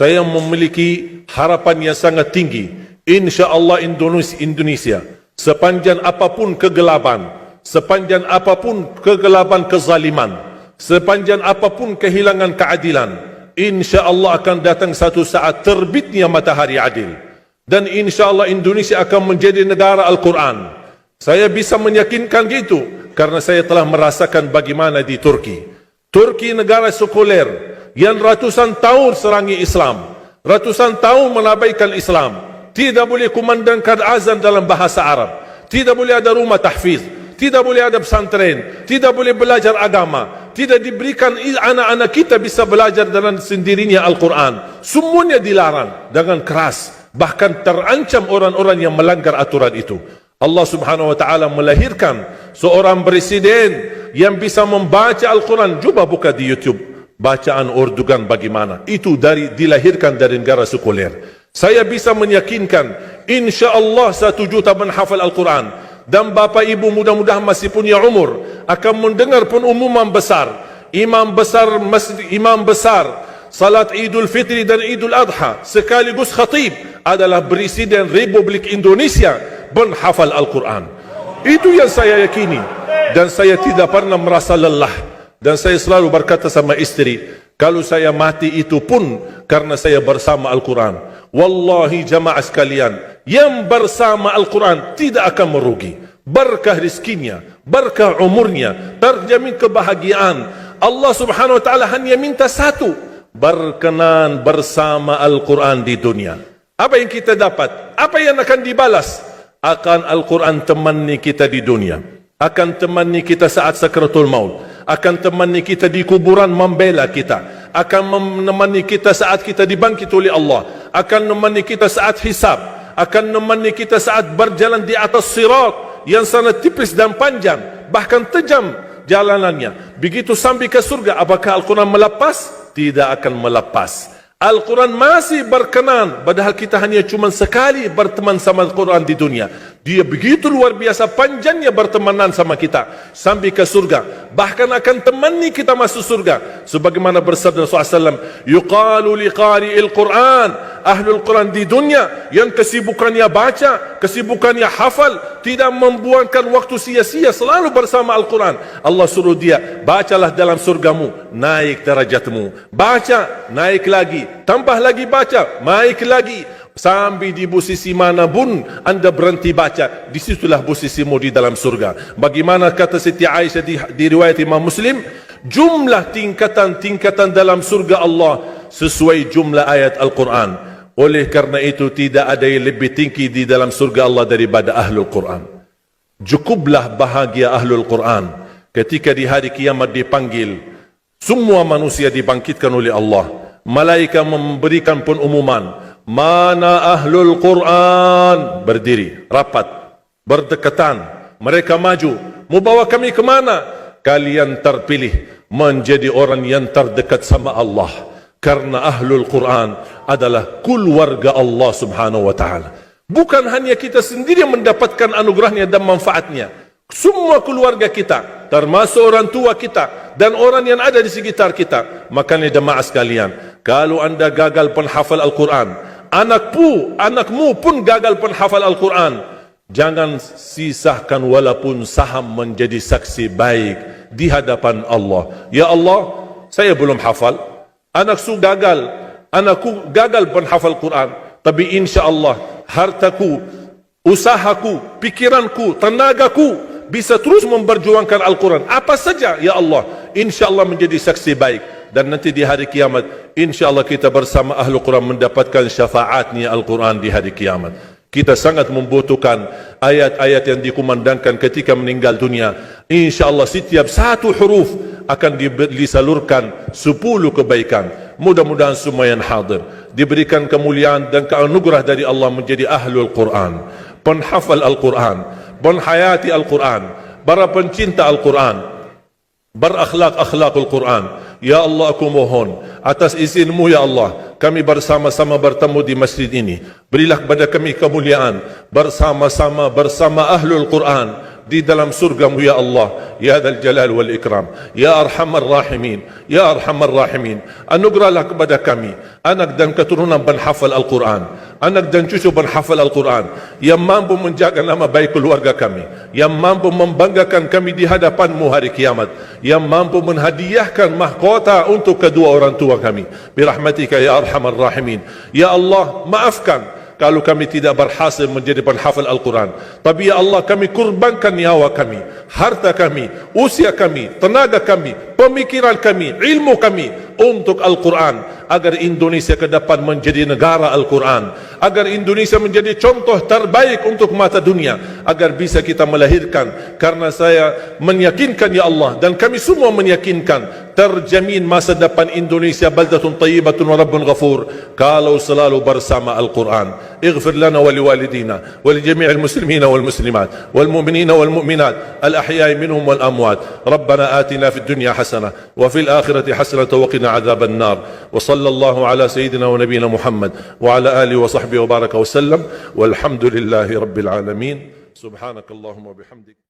saya memiliki harapan yang sangat tinggi. InsyaAllah Indonesia, sepanjang apapun kegelapan, kezaliman, sepanjang apapun kehilangan keadilan, InsyaAllah akan datang satu saat terbitnya matahari adil. Dan InsyaAllah Indonesia akan menjadi negara Al-Quran. Saya bisa meyakinkan gitu karena saya telah merasakan bagaimana di Turki. Turki negara sekuler yang ratusan tahun serangi Islam, ratusan tahun melabaikan Islam. Tidak boleh kumandangkan azan dalam bahasa Arab, tidak boleh ada rumah tahfiz, tidak boleh ada pesantren, tidak boleh belajar agama, tidak diberikan anak-anak kita bisa belajar dengan sendirinya Al-Quran. Semuanya dilarang dengan keras, bahkan terancam orang-orang yang melanggar aturan itu. Allah Subhanahu wa taala melahirkan seorang presiden yang bisa membaca Al-Quran. Cuba buka di YouTube bacaan Erdogan bagaimana. Itu dilahirkan dari negara sekuler. Saya bisa meyakinkan InsyaAllah 1 juta menghafal Al-Quran. Dan bapa ibu mudah-mudahan masih punya umur akan mendengar pengumuman besar. Imam besar salat Idul Fitri dan Idul Adha sekaligus khatib adalah Presiden Republik Indonesia menghafal Al-Quran. Itu yang saya yakini. Dan saya tidak pernah merasa lelah. Dan saya selalu berkata sama istri, kalau saya mati itu pun karena saya bersama Al-Quran. Wallahi jamaah sekalian, yang bersama Al-Quran tidak akan merugi. Berkah rizkinya, berkah umurnya, terjamin kebahagiaan. Allah Subhanahu wa taala hanya minta satu, berkenan bersama Al-Quran di dunia. Apa yang kita dapat? Apa yang akan dibalas? Akan Al-Quran temani kita di dunia, akan temani kita saat sakratul maut, akan temani kita di kuburan membela kita, akan menemani kita saat kita dibangkit oleh Allah, akan menemani kita saat hisab, akan menemani kita saat berjalan di atas sirat yang sangat tipis dan panjang, bahkan tajam jalanannya. Begitu sampai ke surga, apakah Al-Quran melepas? Tidak akan melepas. Al-Quran masih berkenan, padahal kita hanya cuma sekali berteman sama Al-Quran di dunia. Dia begitu luar biasa panjangnya bertemanan sama kita sampai ke surga. Bahkan akan temani kita masuk surga. Sebagaimana bersabda Rasulullah SAW, yuqalu liqari'il Quran, ahlul Quran di dunia yang kesibukannya baca, kesibukannya hafal, tidak membuangkan waktu sia-sia, selalu bersama Al-Quran. Allah suruh dia, bacalah dalam surgamu, naik derajatmu. Baca, naik lagi. Tambah lagi baca, naik lagi. Sampai di posisi mana pun anda berhenti baca, disitulah posisimu di dalam surga. Bagaimana kata Siti Aisyah di riwayat Imam Muslim, jumlah tingkatan-tingkatan dalam surga Allah sesuai jumlah ayat Al-Quran. Oleh karena itu tidak ada yang lebih tinggi di dalam surga Allah daripada Ahlul Quran. Cukuplah bahagia Ahlul Quran ketika di hari kiamat dipanggil. Semua manusia dibangkitkan oleh Allah. Malaikat memberikan pengumuman, mana Ahlul Quran? Berdiri, rapat, berdekatan. Mereka maju, mau bawa kami ke mana? Kalian terpilih menjadi orang yang terdekat sama Allah. Karena Ahlul Quran adalah keluarga Allah Subhanahu wa ta'ala. Bukan hanya kita sendiri yang mendapatkan anugerahnya dan manfaatnya. Semua keluarga kita, termasuk orang tua kita dan orang yang ada di sekitar kita. Makanya jemaah sekalian, kalau anda gagal penghafal Al-Quran, anakmu pun gagal penghafal Al-Quran, jangan sisahkan walaupun saham menjadi saksi baik di hadapan Allah. Ya Allah, saya belum hafal, anakku gagal penghafal Quran, tapi insya-Allah hartaku, usahaku, pikiranku, tenagaku bisa terus memperjuangkan Al-Quran. Apa saja, ya Allah, insya-Allah menjadi saksi baik. Dan nanti di hari kiamat, insya-Allah kita bersama Ahlul Quran mendapatkan syafaatnya Al-Quran di hari kiamat. Kita sangat membutuhkan ayat-ayat yang dikumandangkan ketika meninggal dunia. InsyaAllah setiap satu huruf akan disalurkan 10 kebaikan. Mudah-mudahan semua yang hadir diberikan kemuliaan dan keanugerah dari Allah menjadi Ahlul Quran, penghafal Al-Quran, penghayati Al-Quran, para pencinta Al-Quran, berakhlak-akhlakul Quran. Ya Allah, aku mohon atas izinmu ya Allah, kami bersama-sama bertemu di masjid ini. Berilah kepada kami kemuliaan bersama-sama bersama Ahlul Quran di dalam surgamu ya Allah, ya Dzal Jalal wal Ikram, ya Arhamar Rahimin, ya Arhamar Rahimin. Anugerahlah kepada kami anak dan keturunan penghafal Al-Quran, anak dan cucu penghafal Al-Quran yang mampu menjaga nama baik keluarga kami, yang mampu membanggakan kami di hadapanmu hari kiamat, yang mampu menghadiahkan mahkota untuk kedua orang tua kami. Birahmatika ya Arhamar Rahimin. Ya Allah, maafkan kalau kami tidak berhasil menjadi penghafal Al-Quran. Tapi ya Allah, kami kurbankan nyawa kami, harta kami, usia kami, tenaga kami, pemikiran kami, ilmu kami untuk Al-Quran, agar Indonesia ke depan menjadi negara Al-Quran, agar Indonesia menjadi contoh terbaik untuk mata dunia, agar bisa kita melahirkan. Karena saya meyakinkan ya Allah, dan kami semua meyakinkan, terjamin masa depan Indonesia baldatun tayyibatun wa rabbun ghafur kalau selalu bersama Al-Quran. اغفر لنا ولوالدينا ولجميع المسلمين والمسلمات والمؤمنين والمؤمنات الأحياء منهم والأموات. ربنا آتنا في الدنيا حسنة وفي الآخرة حسنة وقنا عذاب النار. وصلى الله على سيدنا ونبينا محمد وعلى آله وصحبه وبارك وسلم والحمد لله رب العالمين. سبحانك اللهم وبحمدك.